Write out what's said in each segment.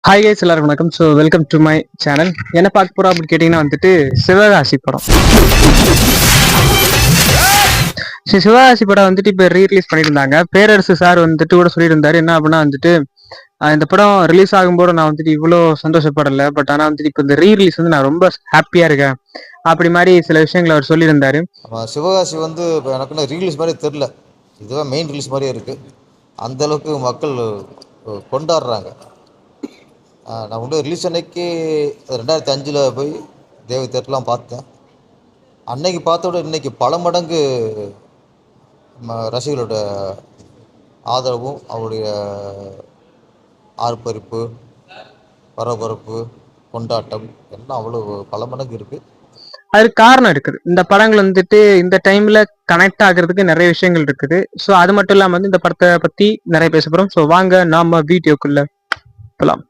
Hi guys, எல்லாருக்கும் வணக்கம். So welcome to my channel. என்ன பார்க்க போகிறோம் அப்படின்னு கேட்டிங்கன்னா வந்துட்டு சிவகாசி படம். சிவகாசி படம் வந்துட்டு இப்போ ரீரிலீஸ் பண்ணியிருந்தாங்க. பேரரசு சார் வந்துட்டு கூட சொல்லியிருந்தாரு என்ன அப்படின்னா வந்துட்டு இந்த படம் ரிலீஸ் ஆகும்போது நான் வந்துட்டு இவ்வளோ சந்தோஷப்படலை, பட் ஆனால் வந்துட்டு இப்போ இந்த ரீரிலீஸ் வந்து நான் ரொம்ப ஹாப்பியாக இருக்கேன் அப்படி மாதிரி சில விஷயங்களை அவர் சொல்லியிருந்தாரு. சிவகாசி வந்து இப்போ எனக்குன்னு ரீலீஸ் மாதிரி தெரில, இதுவே மெயின் ரிலீஸ் மாதிரியே இருக்குது. அந்தளவுக்கு மக்கள் கொண்டாடுறாங்க. நான் வந்து ரிலீஸ் அன்னைக்கு 2005 போய் தேவி தேட்டர்லாம் பார்த்தேன். அன்னைக்கு பார்த்தோட இன்றைக்கி பல மடங்கு ரசிகர்களோட ஆதரவும் அவருடைய ஆர்ப்பரிப்பு, பரபரப்பு, கொண்டாட்டம் எல்லாம் அவ்வளோ பல மடங்கு இருக்குது. அதுக்கு காரணம் இருக்குது. இந்த படங்கள் வந்துட்டு இந்த டைம்ல கனெக்ட் ஆகுறதுக்கு நிறைய விஷயங்கள் இருக்குது. ஸோ அது மட்டும் இல்லாமல் வந்து இந்த படத்தை பற்றி நிறைய பேச போகிறோம். ஸோ வாங்க நாம வீடியோக்குள்ள போகலாம்.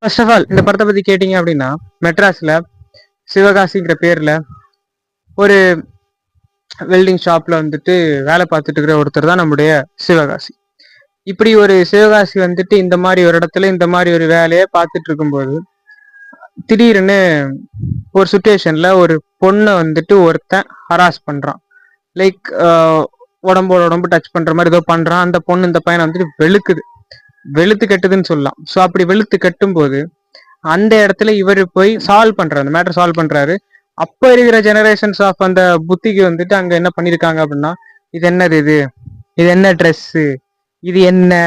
ஃபர்ஸ்ட் ஆஃப் ஆல் இந்த படத்தை பத்தி கேட்டீங்க அப்படின்னா, மெட்ராஸ்ல சிவகாசிங்கிற பேர்ல ஒரு வெல்டிங் ஷாப்ல வந்துட்டு வேலை பார்த்துட்டு இருக்கிற ஒருத்தர் தான் நம்முடைய சிவகாசி. இப்படி ஒரு சிவகாசி வந்துட்டு இந்த மாதிரி ஒரு இடத்துல இந்த மாதிரி ஒரு வேலையை பார்த்துட்டு இருக்கும்போது திடீர்னு ஒரு சுச்சுவேஷன்ல ஒரு பொண்ணை வந்துட்டு ஒருத்தன் ஹராஸ் பண்றான். லைக் உடம்போட உடம்பு டச் பண்ற மாதிரி ஏதோ பண்றான். அந்த பொண்ணு இந்த பையனை வந்துட்டு வெளுத்து கட்டுதுன்னு சொல்லலாம். ஸோ அப்படி வெளுத்து கட்டும் போது அந்த இடத்துல இவர் போய் சால்வ் பண்றாரு, அந்த மேட்டர் சால்வ் பண்றாரு. அப்ப இருக்கிற ஜெனரேஷன்ஸ் ஆஃப் அந்த புத்திக்கு வந்துட்டு அங்க என்ன பண்ணிருக்காங்க அப்படின்னா, இது என்னது, இது என்ன ட்ரெஸ்ஸு, இது என்ன,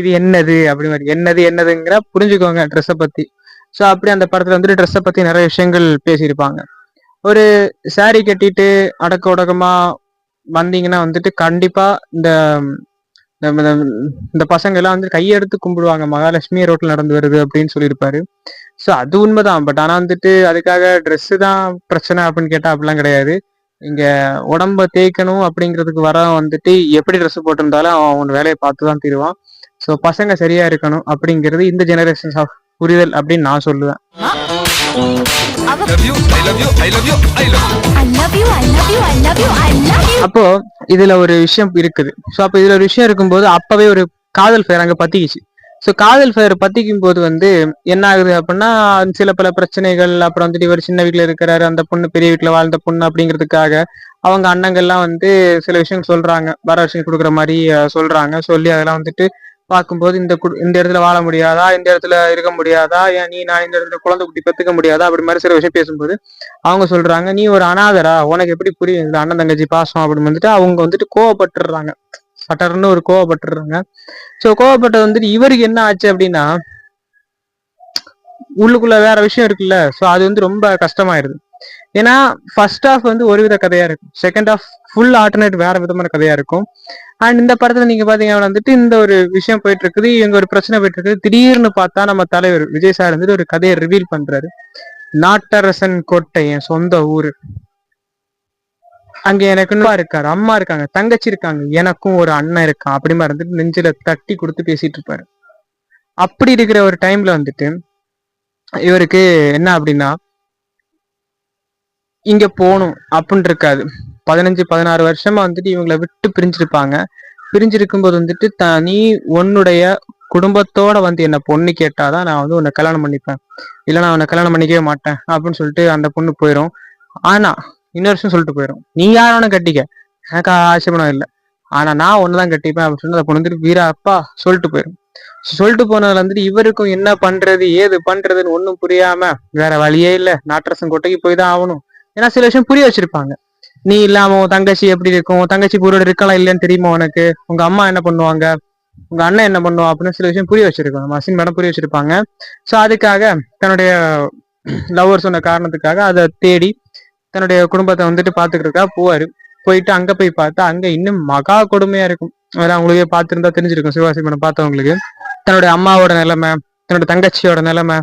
இது என்னது அப்படி மாதிரி என்னதுங்கிற புரிஞ்சுக்கோங்க ட்ரெஸ்ஸை பத்தி. ஸோ அப்படி அந்த படத்துல வந்துட்டு ட்ரெஸ்ஸை பத்தி நிறைய விஷயங்கள் பேசியிருப்பாங்க. ஒரு சாரி கட்டிட்டு அடக்க உடக்கமா வந்தீங்கன்னா வந்துட்டு கண்டிப்பா இந்த பசங்க எல்லாம் வந்து கையெடுத்து கும்பிடுவாங்க, மகாலட்சுமி ரோட்ல நடந்து வருது அப்படின்னு சொல்லியிருப்பாரு. ஸோ அது உண்மைதான். பட் ஆனா வந்துட்டு அதுக்காக ட்ரெஸ் தான் பிரச்சனை அப்படின்னு கேட்டா அப்படிலாம் கிடையாது. இங்க உடம்ப தேய்க்கணும் அப்படிங்கிறதுக்கு வர வந்துட்டு எப்படி ட்ரெஸ் போட்டிருந்தாலும் அவன் வேலையை பார்த்து தான் தீருவான். ஸோ பசங்க சரியா இருக்கணும் அப்படிங்கிறது இந்த ஜெனரேஷன்ஸ் ஆஃப் புரிதல் அப்படின்னு நான் சொல்லுவேன். அப்போ இதுல ஒரு விஷயம் இருக்குது. ஸோ அப்போ இதுல ஒரு விஷயம் இருக்கும்போது அப்பவே ஒரு காதல் ஃபயர் அங்க பத்திக்கிச்சு. ஸோ காதல் ஃபயர் பத்திக்கும் போது வந்து என்ன ஆகுது அப்படின்னா, சில பல பிரச்சனைகள். அப்புறம் வந்துட்டு இவர் சின்ன வீட்டுல இருக்கிறாரு, அந்த பொண்ணு பெரிய வீட்டுல வாழ்ந்த பொண்ணு அப்படிங்கிறதுக்காக அவங்க அண்ணங்கள்லாம் வந்து சில விஷயம் சொல்றாங்க, வரதட்சணை கொடுக்குற மாதிரி சொல்றாங்க. சொல்லி அதெல்லாம் வந்துட்டு பார்க்கும்போது இந்த இடத்துல வாழ முடியாதா, இந்த இடத்துல இருக்க முடியாதா, ஏன் நான் இந்த இடத்துல குழந்தை குட்டி பெத்துக்க முடியாதா அப்படி மாதிரி சில விஷயம் பேசும்போது அவங்க சொல்றாங்க, நீ ஒரு அனாதரா, உனக்கு எப்படி புரியும் இந்த அண்ணன் தங்கச்சி பாசம் அப்படின்னு வந்துட்டு அவங்க வந்துட்டு கோவப்பட்டுறாங்க. சட்டர்னு ஒரு கோவப்பட்டுறாங்க. ஸோ கோவப்பட்டது வந்துட்டு இவருக்கு என்ன ஆச்சு அப்படின்னா, உள்ளுக்குள்ள வேற விஷயம் இருக்குல்ல. ஸோ அது வந்து ரொம்ப கஷ்டமாயிருது. ஏன்னா ஃபர்ஸ்ட் ஹாஃப் வந்து ஒரு வித கதையா இருக்கும், செகண்ட் ஹாஃப் ஃபுல் ஆல்டர்னேட் வேற விதமான கதையா இருக்கும். அண்ட் இந்த படத்துல நீங்க பாத்தீங்கன்னா வந்துட்டு இந்த ஒரு விஷயம் போயிட்டு இருக்குது, இவங்க ஒரு பிரச்சனை போயிட்டு இருக்குது. திடீர்னு பார்த்தா நம்ம தலைவர் விஜய் சார் வந்துட்டு ஒரு கதையை ரிவீல் பண்றாரு. நாட்டரசன் கோட்டை என் சொந்த ஊரு, அங்க எனக்கு இருக்காரு, அம்மா இருக்காங்க, தங்கச்சி இருக்காங்க, எனக்கும் ஒரு அண்ணன் இருக்கான் அப்படி மாதிரி வந்துட்டு நெஞ்சில தட்டி கொடுத்து பேசிட்டு இருப்பாரு. அப்படி இருக்கிற ஒரு டைம்ல வந்துட்டு இவருக்கு என்ன அப்படின்னா, இங்க போகணும் அப்படின்னு இருக்காது. 15-16 வருஷமா வந்துட்டு இவங்களை விட்டு பிரிஞ்சிருப்பாங்க. பிரிஞ்சிருக்கும் போது வந்துட்டு நீ உன்னுடைய குடும்பத்தோட வந்து என்ன பொண்ணு கேட்டாதான் நான் வந்து உன்னை கல்யாணம் பண்ணிப்பேன், இல்லைன்னா உன்னை கல்யாணம் பண்ணிக்கவே மாட்டேன் அப்படின்னு சொல்லிட்டு அந்த பொண்ணு போயிடும். ஆனா இன்னொரு விஷயம் சொல்லிட்டு போயிடும், நீ யாரோட கட்டிக்க, எனக்கு ஆட்சேபணம் இல்லை, ஆனா நான் ஒண்ணுதான் கட்டிப்பேன் அப்படின்னு சொல்லி அந்த பொண்ணு வந்துட்டு வீரா அப்பா சொல்லிட்டு போயிடும். சொல்லிட்டு போனதுல வந்துட்டு இவருக்கும் என்ன பண்றது ஏது பண்றதுன்னு ஒன்னும் புரியாம வேற வழியே இல்லை, நாட்டரசன் கோட்டைக்கு போய் தான் ஆகணும். ஏன்னா சில விஷயம் புரிய வச்சிருப்பாங்க. நீ இல்லாம உன் தங்கச்சி எப்படி இருக்கும், தங்கச்சி பூரோட இருக்கலாம் இல்லைன்னு தெரியுமா உனக்கு, உங்க அம்மா என்ன பண்ணுவாங்க, உங்க அண்ணன் என்ன பண்ணுவான் அப்படின்னு சில விஷயம் புரிய வச்சிருக்கோம், மசின் மேடம் புரிய வச்சிருப்பாங்க. ஸோ அதுக்காக தன்னுடைய லவ்வர் சொன்ன காரணத்துக்காக அதை தேடி தன்னுடைய குடும்பத்தை வந்துட்டு பாத்துக்கிறதுக்காக போவாரு. போயிட்டு அங்க போய் பார்த்தா அங்க இன்னும் மகா கொடுமையா இருக்கும். அதெல்லாம் அவங்களுக்கே பார்த்துருந்தா தெரிஞ்சிருக்கும், சிவாசி படம் பார்த்தவங்களுக்கு. தன்னுடைய அம்மாவோட நிலைமை, தன்னோட தங்கச்சியோட நிலைமை,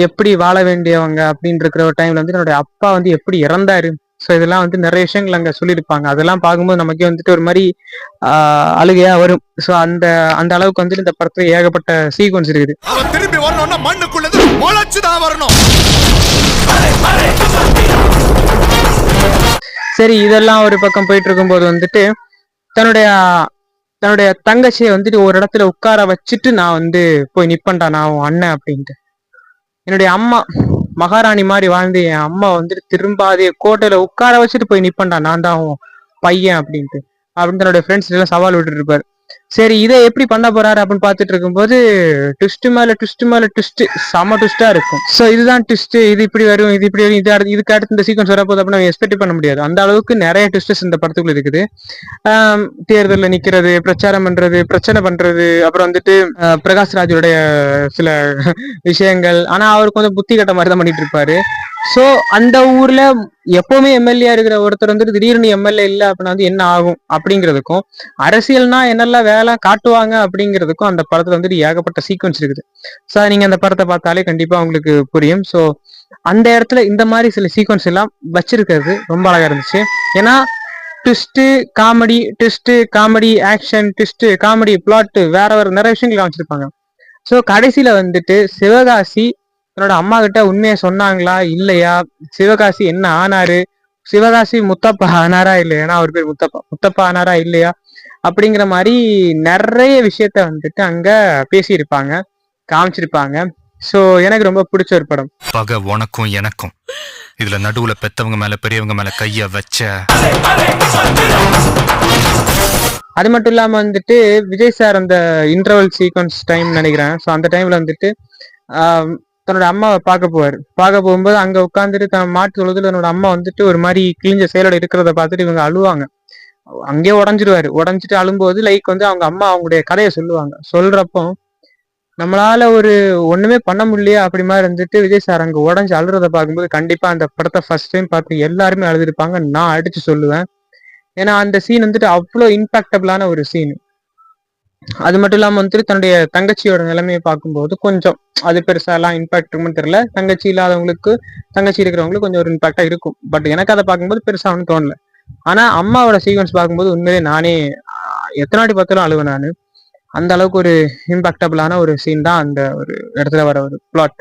எப்படி வாழ வேண்டியவங்க அப்படின்னு இருக்கிற ஒரு டைம்ல வந்து என்னுடைய அப்பா வந்து எப்படி இறந்தாரு. ஸோ இதெல்லாம் வந்து நிறைய விஷயங்கள் அங்க சொல்லியிருப்பாங்க. அதெல்லாம் பார்க்கும்போது நமக்கே வந்துட்டு ஒரு மாதிரி அழுகையா வரும். ஸோ அந்த அந்த அளவுக்கு வந்துட்டு இந்த படத்துல ஏகப்பட்ட சீக்வன்ஸ் இருக்குது. திரும்பி வரணும்னா மண்ணுக்குள்ளது முளைச்சுதான் வரணும். சரி, இதெல்லாம் ஒரு பக்கம் போயிட்டு இருக்கும்போது வந்துட்டு தன்னுடைய தன்னுடைய தங்கச்சியை வந்துட்டு ஒரு இடத்துல உட்கார வச்சுட்டு நான் வந்து போய் நிப்பேன்டா நான் உன் அண்ணன் அப்படின்ட்டு. என்னுடைய அம்மா மகாராணி மாதிரி வாழ்ந்து என் அம்மா வந்துட்டு திரும்பாதே கோட்டையில உட்கார வச்சுட்டு போய் நிப்பேன்டா நான் தான் உன் பையன் அப்படின்ட்டு அப்படின்னு தன்னுடைய ஃப்ரெண்ட்ஸ் எல்லாம் சவால் விட்டுட்டு இருப்பாரு. சரி, இதை எப்படி பண்ண போறாரு அப்படின்னு பார்த்துட்டு இருக்கும்போது ட்விஸ்ட் மேல ட்விஸ்ட் மேல ட்விஸ்ட், செம ட்விஸ்டா இருக்கும். ஸோ இதுதான் ட்விஸ்ட், இது இப்படி வரும், இது இப்படி வரும், இதுக்கு அடுத்து இந்த சீக்வன்ஸ் வரப்போகுது அப்படின்னு எக்ஸ்பெக்ட் பண்ண முடியாது. அந்த அளவுக்கு நிறைய ட்விஸ்டஸ் இந்த படத்துக்குள்ள இருக்குது. தேர்தலில் நிக்கிறது, பிரச்சாரம் பண்றது, பிரச்சனை பண்றது, அப்புறம் வந்துட்டு பிரகாஷ் ராஜுடைய சில விஷயங்கள். ஆனா அவர் கொஞ்சம் புத்தி கட்ட மாதிரி தான் பண்ணிட்டு இருப்பாரு. சோ அந்த ஊர்ல எப்பவுமே எம்எல்ஏ இருக்கிற ஒருத்தர் வந்துட்டு திடீர்னு எம்எல்ஏ இல்ல அப்படின்னா வந்து என்ன ஆகும் அப்படிங்கிறதுக்கும், அரசியல்னா என்னெல்லாம் வேலை காட்டுவாங்க அப்படிங்கிறதுக்கும் அந்த படத்துல வந்துட்டு ஏகப்பட்ட சீக்வன்ஸ் இருக்குது. சோ நீங்க அந்த படத்தை பார்த்தாலே கண்டிப்பா உங்களுக்கு புரியும். சோ அந்த இடத்துல இந்த மாதிரி சில சீக்வன்ஸ் எல்லாம் வச்சிருக்கிறது ரொம்ப அழகா இருந்துச்சு. ஏன்னா twist comedy, twist comedy, action, twist comedy, plot, வேற வேற நிறைய விஷயங்கள் காமிச்சிருப்பாங்க. சோ கடைசியில வந்துட்டு சிவகாசி தன்னோட அம்மா கிட்ட உண்மையை சொன்னாங்களா இல்லையா, சிவகாசி என்ன ஆனாரு, சிவகாசி முத்தப்பா ஆனாரா இல்லையா, ஏன்னா அவர் பேர் முத்தப்பா ஆனாரா இல்லையா அப்படிங்கிற மாதிரி நிறைய விஷயத்த வந்துட்டு அங்க பேசியிருப்பாங்க, காமிச்சிருப்பாங்க. சோ எனக்கு ரொம்ப பிடிச்ச ஒரு படம். பகை உனக்கும் எனக்கும், இதுல நடுவுல பெத்தவங்க மேல பெரியவங்க மேல கைய வச்ச. அது மட்டும் இல்லாம வந்துட்டு விஜய் சார் அந்த இன்டர்வல் சீக்வன்ஸ் டைம் நினைக்கிறேன். ஸோ அந்த டைம்ல வந்துட்டு தன்னோட அம்மாவை பார்க்க போகும்போது அங்க உட்காந்துட்டு தன் மாட்டு தொழுதுல தன்னோட அம்மா வந்துட்டு ஒரு மாதிரி கிழிஞ்ச செயலோட இருக்கிறத பார்த்துட்டு இவங்க அழுவாங்க. அங்கேயே உடஞ்சிட்டு அழும்போது லைக் வந்து அவங்க அம்மா அவங்களுடைய கதையை சொல்றப்போ நம்மளால ஒரு ஒண்ணுமே பண்ண முடியலையா அப்படி மாதிரி இருந்துட்டு விஜய் சார் அங்க உடஞ்சு அழுறத பார்க்கும்போது கண்டிப்பா அந்த படத்தை ஃபர்ஸ்ட் டைம் பார்த்து எல்லாருமே அழுதுருப்பாங்க, நான் அடிச்சு சொல்லுவேன். ஏன்னா அந்த சீன் வந்துட்டு அவ்வளோ இம்பாக்டபிளான ஒரு சீன். அது மட்டும் இல்லாம வந்துட்டு தன்னுடைய தங்கச்சியோட நிலைமையை பார்க்கும்போது கொஞ்சம் அது பெருசா எல்லாம் இம்பாக்ட் இருக்குன்னு தெரியல. தங்கச்சி இல்லாதவங்களுக்கு, தங்கச்சி இருக்கிறவங்களுக்கு கொஞ்சம் ஒரு இம்பாக்டா இருக்கும். பட் எனக்கு அதை பார்க்கும்போது பெருசா ஒன்றும் தோணல. ஆனா அம்மாவோட சீக்வன்ஸ் பார்க்கும்போது உண்மையிலே நானே எத்தனை வாட்டி பார்த்தாலும் அழுவேன் நானு. அந்த அளவுக்கு ஒரு இம்பாக்டபிளான ஒரு சீன் தான் அந்த ஒரு இடத்துல வர ஒரு பிளாட்.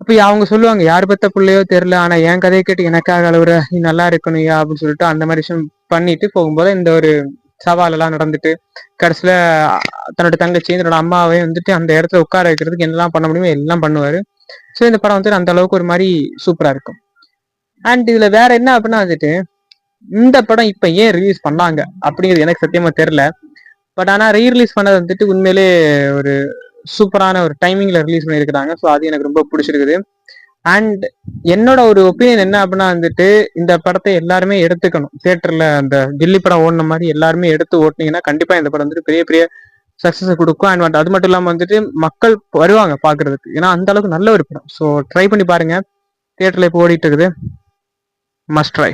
அப்ப அவங்க சொல்லுவாங்க, யார் பத்த பிள்ளையோ தெரியல, ஆனா என் கதையை கேட்டு எனக்காக அழுவுற, நீ நல்லா இருக்கணும்யா அப்படின்னு சொல்லிட்டு அந்த மாதிரி விஷயம் பண்ணிட்டு போகும்போது இந்த ஒரு சவால் எல்லாம் நடந்துட்டு கடைசியில தன்னோட தங்கச்சி தன்னோட அம்மாவே வந்துட்டு அந்த இடத்துல உட்கார வைக்கிறதுக்கு என்னெல்லாம் பண்ண முடியுமோ எல்லாம் பண்ணுவாரு. ஸோ இந்த படம் வந்துட்டு அந்த அளவுக்கு ஒரு மாதிரி சூப்பரா இருக்கும். அண்ட் இதுல வேற என்ன அப்படின்னா வந்துட்டு இந்த படம் இப்ப ஏன் ரிலீஸ் பண்ணாங்க அப்படிங்கிறது எனக்கு சத்தியமா தெரியல. பட் ஆனா ரீரிலீஸ் பண்ணது வந்துட்டு உண்மையிலே ஒரு சூப்பரான ஒரு டைமிங்ல ரிலீஸ் பண்ணியிருக்கிறாங்க. ஸோ அது எனக்கு ரொம்ப பிடிச்சிருக்குது. அண்ட் என்னோட ஒரு ஒப்பீனியன் என்ன அப்படின்னா வந்துட்டு இந்த படத்தை எல்லாருமே எடுத்துக்கணும். தியேட்டர்ல அந்த கில்லி படம் ஓடின மாதிரி எல்லாருமே எடுத்து ஓட்டினீங்கன்னா கண்டிப்பா இந்த படம் வந்துட்டு பெரிய பெரிய சக்சஸ் கொடுக்கும். அண்ட் அது மட்டும் இல்லாம வந்துட்டு மக்கள் வருவாங்க பாக்குறதுக்கு, ஏன்னா அந்த அளவுக்கு நல்ல ஒரு படம். ஸோ ட்ரை பண்ணி பாருங்க, தியேட்டர்ல இப்போ ஓடிட்டு இருக்குது, மஸ்ட் ட்ரை.